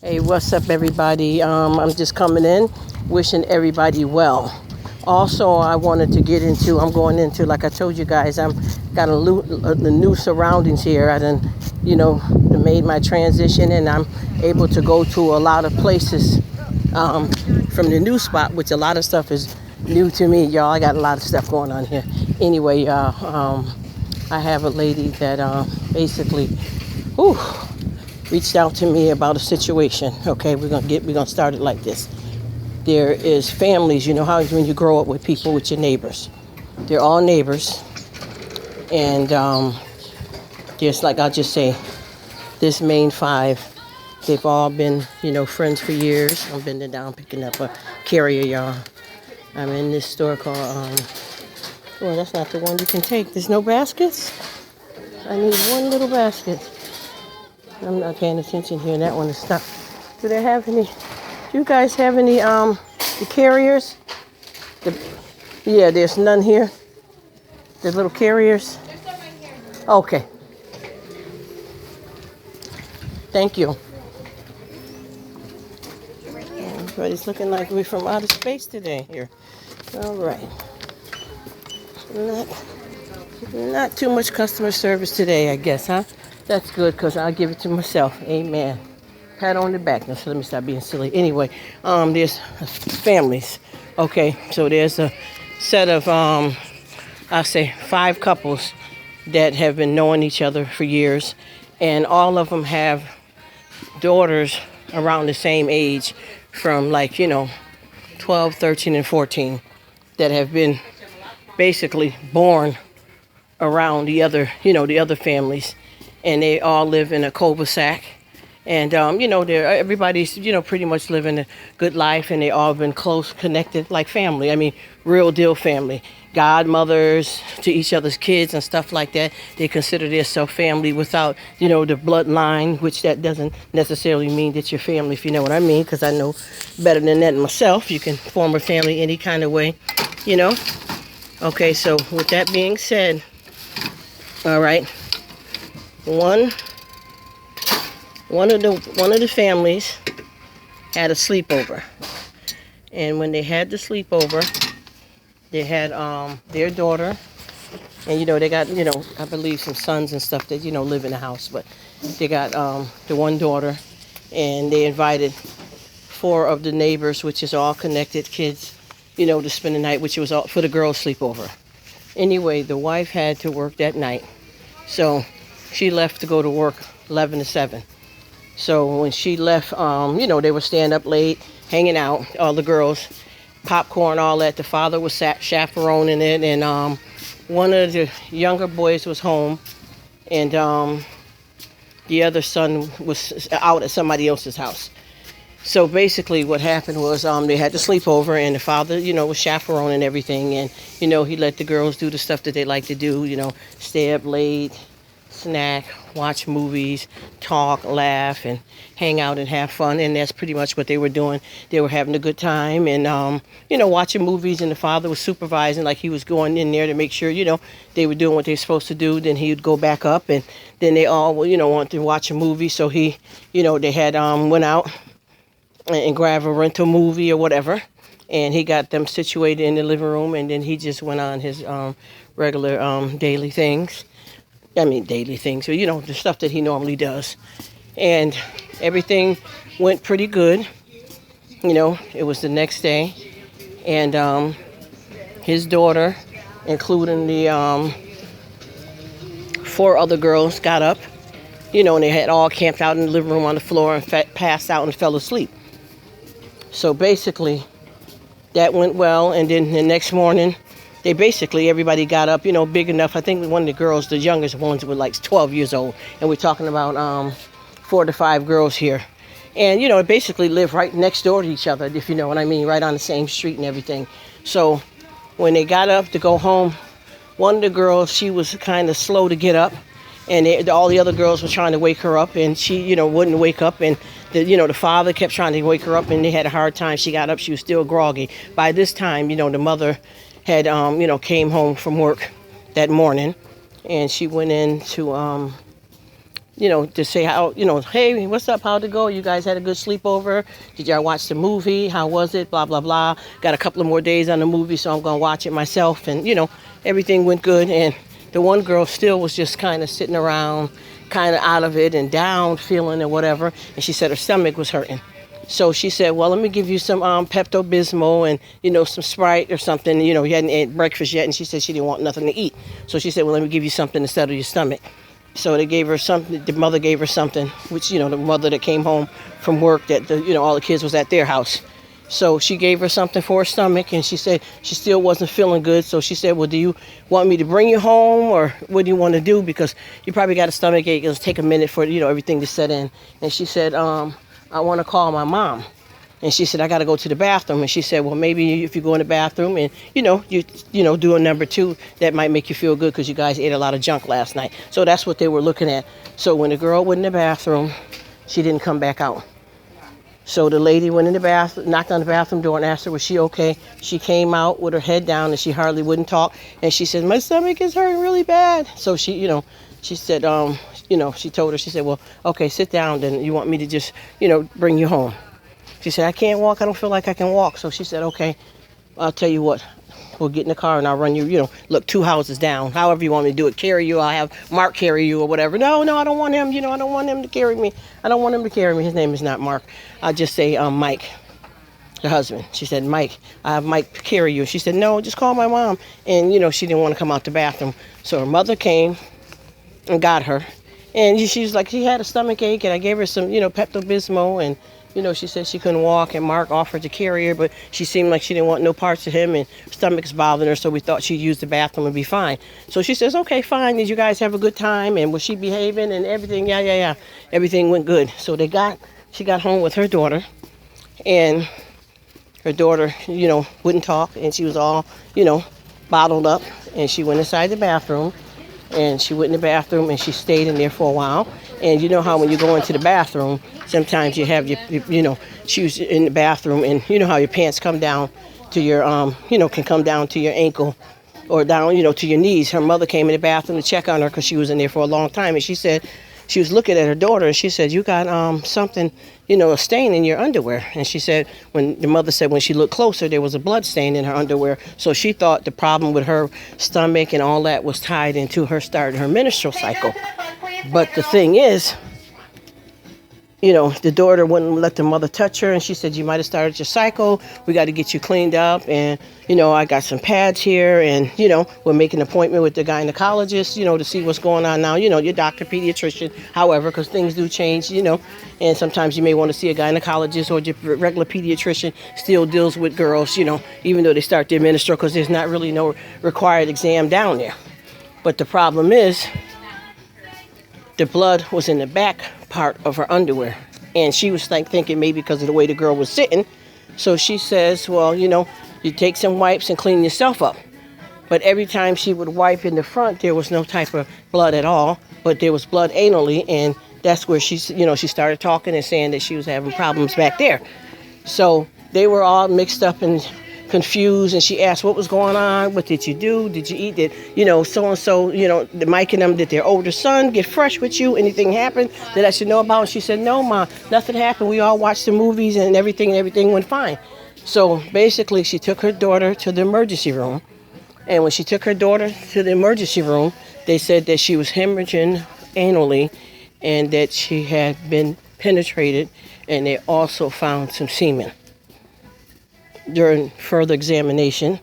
Hey, what's up, everybody? I'm just coming in, wishing everybody well. Also, I wanted to get into. I'm going into, like I told you guys, I'm got the new surroundings here. I done, made my transition, and I'm able to go to a lot of places um, from the new spot, which a lot of stuff is new to me, y'all. I got a lot of stuff going on here. Anyway, y'all, I have a lady that basically, whew, reached out to me about a situation. Okay, we're gonna start it like this. There is families, you know how when you grow up with people, with your neighbors. They're all neighbors, and there's, like, I'll just say, this main five. They've all been, friends for years. I'm bending down picking up a carrier, y'all. I'm in this store called well, that's not the one you can take. There's no baskets. I need one little basket. I'm not paying attention here. That one is stuck. Do they have any? Do you guys have any the carriers? Yeah, there's none here. The little carriers. Okay. Thank you. Everybody's looking like we're from outer space today here. All right. Not too much customer service today, I guess, huh? That's good, because I'll give it to myself. Amen. Pat on the back. Now, so let me stop being silly. Anyway, there's families. Okay, so there's a set of, I'll say, 5 couples that have been knowing each other for years. And all of them have daughters around the same age from, 12, 13, and 14 that have been basically born around the other families, and they all live in a cul-de-sac, and everybody's pretty much living a good life, and they all been close, connected, like family. I mean, real deal family, godmothers to each other's kids and stuff like that. They consider themselves family without the bloodline, which that doesn't necessarily mean that you're family, if you know what I mean, because I know better than that myself. You can form a family any kind of way, Okay, so with that being said, all right, one of the families had a sleepover, and when they had the sleepover, they had their daughter, and they got I believe some sons and stuff that live in the house, but they got the one daughter, and they invited 4 of the neighbors, which is all connected kids, to spend the night, which was all for the girls' sleepover. Anyway, the wife had to work that night, so she left to go to work 11 to 7. So when she left, they were staying up late, hanging out, all the girls, popcorn, all that. The father was chaperoning it, and one of the younger boys was home, and the other son was out at somebody else's house. So basically what happened was they had to sleep over, and the father, was chaperoning everything, and, he let the girls do the stuff that they like to do, stay up late, snack, watch movies, talk, laugh, and hang out and have fun, and that's pretty much what they were doing. They were having a good time, and, watching movies, and the father was supervising, like he was going in there to make sure, they were doing what they were supposed to do. Then he would go back up, and then they all, wanted to watch a movie, so he, they had went out and grab a rental movie or whatever, and he got them situated in the living room, and then he just went on his regular daily things. I mean, daily things, so the stuff that he normally does, and everything went pretty good. It was the next day, and his daughter, including the 4 other girls, got up, and they had all camped out in the living room on the floor and passed out and fell asleep. So basically, that went well, and then the next morning, everybody got up, big enough. I think one of the girls, the youngest ones, were like 12 years old, and we're talking about 4 to 5 girls here. And, basically live right next door to each other, if you know what I mean, right on the same street and everything. So when they got up to go home, one of the girls, she was kind of slow to get up, and all the other girls were trying to wake her up, and she, wouldn't wake up, and the father kept trying to wake her up, and they had a hard time. She got up, she was still groggy. By this time, the mother had, came home from work that morning, and she went in to to say how, hey, what's up? How'd it go? You guys had a good sleepover? Did y'all watch the movie? How was it? Blah, blah, blah. Got a couple of more days on the movie, so I'm going to watch it myself. And, everything went good. And the one girl still was just kind of sitting around, kind of out of it and down feeling and whatever. And she said her stomach was hurting. So she said, well, let me give you some Pepto-Bismol and, some Sprite or something. You hadn't ate breakfast yet. And she said she didn't want nothing to eat. So she said, well, let me give you something to settle your stomach. So they gave her something, the mother gave her something, which, the mother that came home from work that, all the kids was at their house. So she gave her something for her stomach, and she said she still wasn't feeling good. So she said, well, do you want me to bring you home, or what do you want to do? Because you probably got a stomach ache. It'll take a minute for, everything to set in. And she said, I want to call my mom. And she said, I got to go to the bathroom. And she said, well, maybe if you go in the bathroom and, you do a number 2, that might make you feel good because you guys ate a lot of junk last night. So that's what they were looking at. So when the girl went in the bathroom, she didn't come back out. So the lady went in the bathroom, knocked on the bathroom door and asked her, was she okay? She came out with her head down and she hardly wouldn't talk. And she said, my stomach is hurting really bad. So she, she said, she told her, she said, well, okay, sit down. Then you want me to just, bring you home. She said, I can't walk. I don't feel like I can walk. So she said, okay, I'll tell you what. We'll get in the car and I'll run you, look, 2 houses down. However you want me to do it. Carry you. I'll have Mark carry you or whatever. No, I don't want him. I don't want him to carry me. I don't want him to carry me. His name is not Mark. I'll just say Mike, the husband. She said, Mike, I have Mike carry you. She said, no, just call my mom. And, she didn't want to come out the bathroom. So her mother came and got her. And she was like, she had a stomach ache. And I gave her some, Pepto-Bismol. And she said she couldn't walk, and Mark offered to carry her, but she seemed like she didn't want no parts of him, and her stomach's bothering her, so we thought she'd use the bathroom and be fine. So she says, okay, fine. Did you guys have a good time? And was she behaving and everything? Yeah. Everything went good. So she got home with her daughter, and her daughter, wouldn't talk, and she was all, bottled up, and she went inside the bathroom, and she went in the bathroom, and she stayed in there for a while. And you know how when you go into the bathroom, sometimes you have your shoes in the bathroom, and you know how your pants come down to your, can come down to your ankle or down, to your knees. Her mother came in the bathroom to check on her because she was in there for a long time. And she said, she was looking at her daughter, and she said, you got something, a stain in your underwear. And she said, when the mother said when she looked closer, there was a blood stain in her underwear. So she thought the problem with her stomach and all that was tied into her starting her menstrual cycle. But the thing is, the daughter wouldn't let the mother touch her, and she said, you might have started your cycle. We got to get you cleaned up, and, I got some pads here, and, we're making an appointment with the gynecologist, to see what's going on now, your doctor, pediatrician, however, because things do change, and sometimes you may want to see a gynecologist, or your regular pediatrician still deals with girls, even though they start their menstrual, because there's not really no required exam down there. But the problem is, the blood was in the back part of her underwear. And she was thinking maybe because of the way the girl was sitting. So she says, well, you take some wipes and clean yourself up. But every time she would wipe in the front, there was no type of blood at all. But there was blood anally. And that's where she started talking and saying that she was having problems back there. So they were all mixed up and confused, and she asked what was going on. What did you do? Did you eat? Did so-and-so, the Mike and them, did their older son get fresh with you? Anything happened that I should know about? And she said, no, Ma, nothing happened. We all watched the movies and everything went fine. So basically she took her daughter to the emergency room, and when she took her daughter to the emergency room, they said that she was hemorrhaging anally and that she had been penetrated, and they also found some semen. During further examination,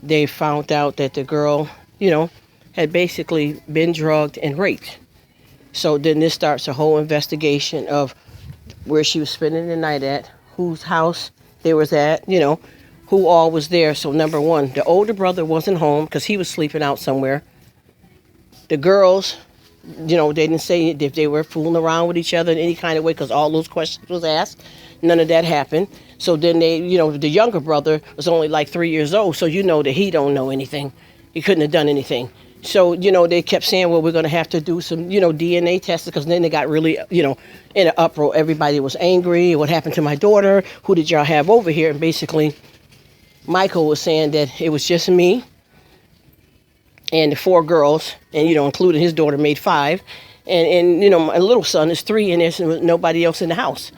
they found out that the girl, had basically been drugged and raped. So then this starts a whole investigation of where she was spending the night at, whose house they was at, who all was there. So number one, the older brother wasn't home because he was sleeping out somewhere. The girls, they didn't say if they were fooling around with each other in any kind of way because all those questions was asked. None of that happened. So then they, the younger brother was only like 3 years old, so that he don't know anything. He couldn't have done anything. So, they kept saying, well, we're going to have to do some, DNA tests, because then they got really, in an uproar. Everybody was angry. What happened to my daughter? Who did y'all have over here? And basically, Michael was saying that it was just me and the 4 girls, and, including his daughter, made 5. And my little son is 3, and there's nobody else in the house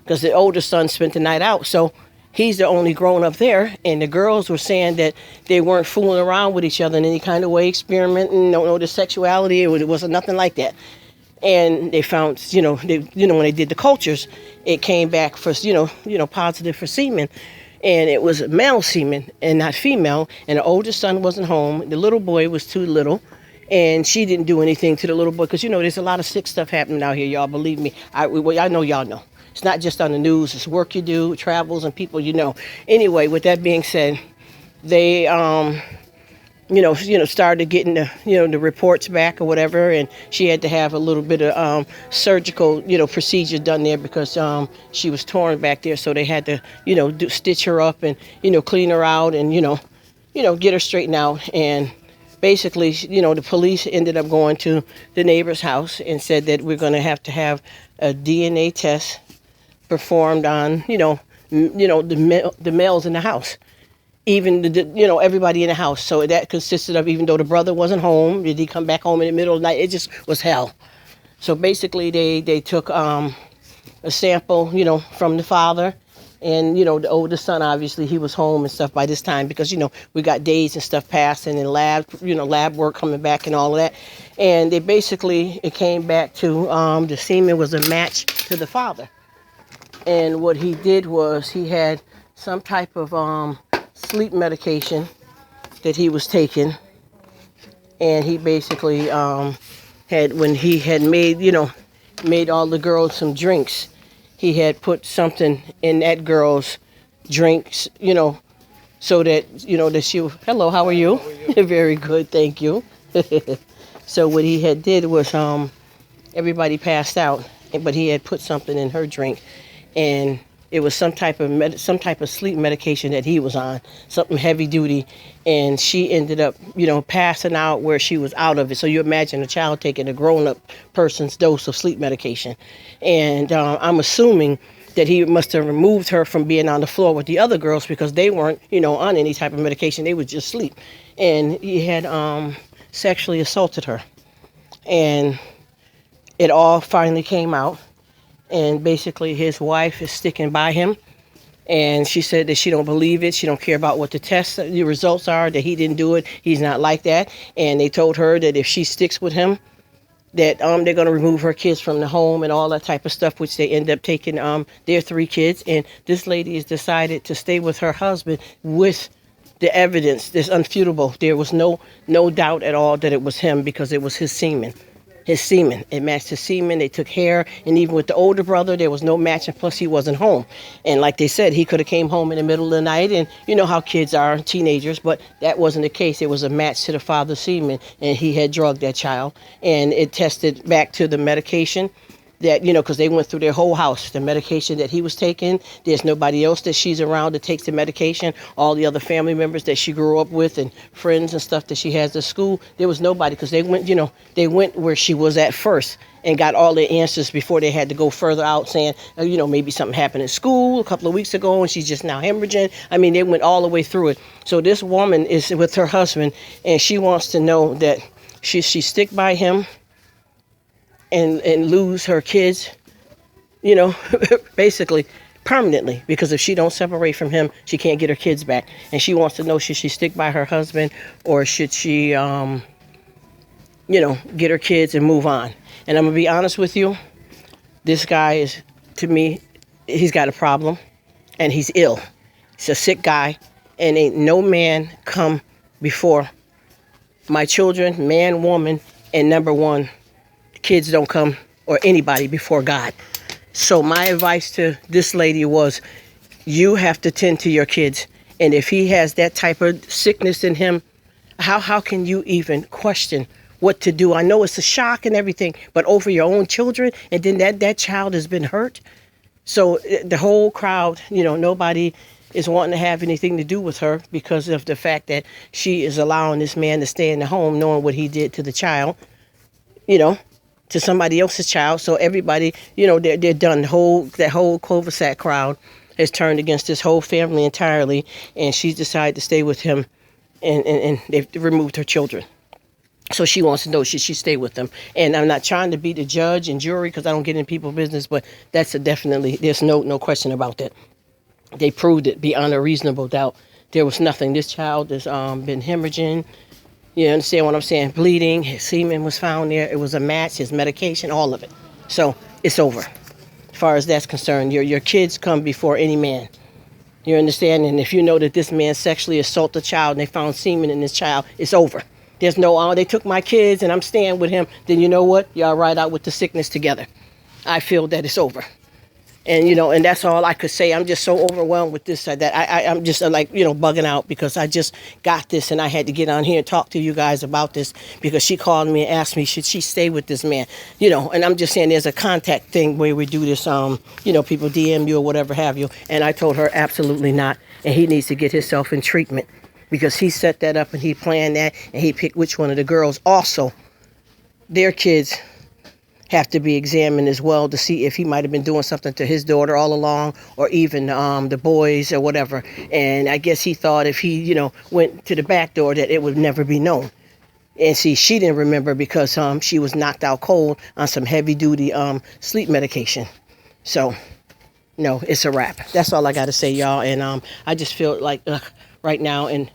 because the older son spent the night out. So he's the only grown up there, and the girls were saying that they weren't fooling around with each other in any kind of way, experimenting, no the sexuality. It wasn't nothing like that. And they found, when they did the cultures, it came back for, positive for semen. And it was male semen and not female. And the oldest son wasn't home. The little boy was too little. And she didn't do anything to the little boy. Because, there's a lot of sick stuff happening out here, y'all. Believe me. I know y'all know. It's not just on the news. It's work you do, travels, and people you know. Anyway, with that being said, they, started getting the reports back or whatever, and she had to have a little bit of surgical, procedure done there because she was torn back there, so they had to, stitch her up and, clean her out and, get her straightened out. And basically, the police ended up going to the neighbor's house and said that we're going to have a DNA test performed on, the males in the house. Even everybody in the house. So that consisted of, even though the brother wasn't home, did he come back home in the middle of the night? It just was hell. So basically, they took a sample, from the father, and the oldest son. Obviously, he was home and stuff by this time because we got days and stuff passing and lab work coming back and all of that. And it came back to the semen was a match to the father. And what he did was he had some type of sleep medication that he was taking, and he basically had, when he had made all the girls some drinks, he had put something in that girl's drinks, so that that she, hello, how are you? Very good, thank you. So what he had did was everybody passed out, but he had put something in her drink, and it was some type of sleep medication that he was on, something heavy duty, and she ended up, passing out where she was out of it. So you imagine a child taking a grown-up person's dose of sleep medication, and I'm assuming that he must have removed her from being on the floor with the other girls because they weren't, on any type of medication. They would just sleep, and he had sexually assaulted her, and it all finally came out. And basically his wife is sticking by him, and she said that she don't believe it. She don't care about what the results are, that he didn't do it. He's not like that. And they told her that if she sticks with him, that they're going to remove her kids from the home and all that type of stuff, which they end up taking their 3 kids. And this lady has decided to stay with her husband with the evidence that's unfutable. There was no doubt at all that it was him because it was his semen. It matched his semen. They took hair, and even with the older brother, there was no match, and plus he wasn't home. And like they said, he could have came home in the middle of the night, and you know how kids are, teenagers, but that wasn't the case. It was a match to the father's semen, and he had drugged that child. And it tested back to the medication that, because they went through their whole house, the medication that he was taking. There's nobody else that she's around that takes the medication. All the other family members that she grew up with and friends and stuff that she has at school, there was nobody because they went where she was at first and got all the answers before they had to go further out saying, maybe something happened in school a couple of weeks ago and she's just now hemorrhaging. I mean, they went all the way through it. So this woman is with her husband, and she wants to know that she stick by him and lose her kids, basically permanently, because if she don't separate from him, she can't get her kids back. And she wants to know, should she stick by her husband, or should she, get her kids and move on? And I'm going to be honest with you, this guy is, to me, he's got a problem, and he's ill. He's a sick guy, and ain't no man come before my children, man, woman, and number one, kids don't come, or anybody, before God. So my advice to this lady was, you have to tend to your kids. And if he has that type of sickness in him, how can you even question what to do? I know it's a shock and everything, but over your own children, and then that child has been hurt. So the whole crowd, nobody is wanting to have anything to do with her because of the fact that she is allowing this man to stay in the home, knowing what he did to the child, to somebody else's child. So everybody, they're done. That whole cul-de-sac crowd has turned against this whole family entirely, and she's decided to stay with him, and they've removed her children. So she wants to know should she stay with them. And I'm not trying to be the judge and jury because I don't get in people's business, but that's a definitely, there's no question about that. They proved it beyond a reasonable doubt. There was nothing. This child has been hemorrhaging. You understand what I'm saying? Bleeding. His semen was found there. It was a match, his medication, all of it. So it's over. As far as that's concerned, your kids come before any man. You understand? And if you know that this man sexually assaulted a child and they found semen in this child, it's over. There's no, oh, they took my kids and I'm staying with him. Then you know what? Y'all ride out with the sickness together. I feel that it's over. And, and that's all I could say. I'm just so overwhelmed with this, that I'm just like, bugging out because I just got this and I had to get on here and talk to you guys about this because she called me and asked me, should she stay with this man? And I'm just saying there's a contact thing where we do this, people DM you or whatever have you. And I told her absolutely not. And he needs to get himself in treatment because he set that up and he planned that and he picked which one of the girls also, their kids have to be examined as well to see if he might have been doing something to his daughter all along or even the boys or whatever. And I guess he thought if he, went to the back door that it would never be known. And see, she didn't remember because she was knocked out cold on some heavy duty sleep medication. So, no, it's a wrap. That's all I got to say, y'all. And I just feel like right now, and,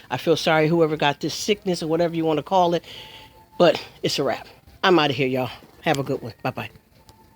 I feel sorry whoever got this sickness or whatever you want to call it, but it's a wrap. I'm out of here, y'all. Have a good one. Bye-bye.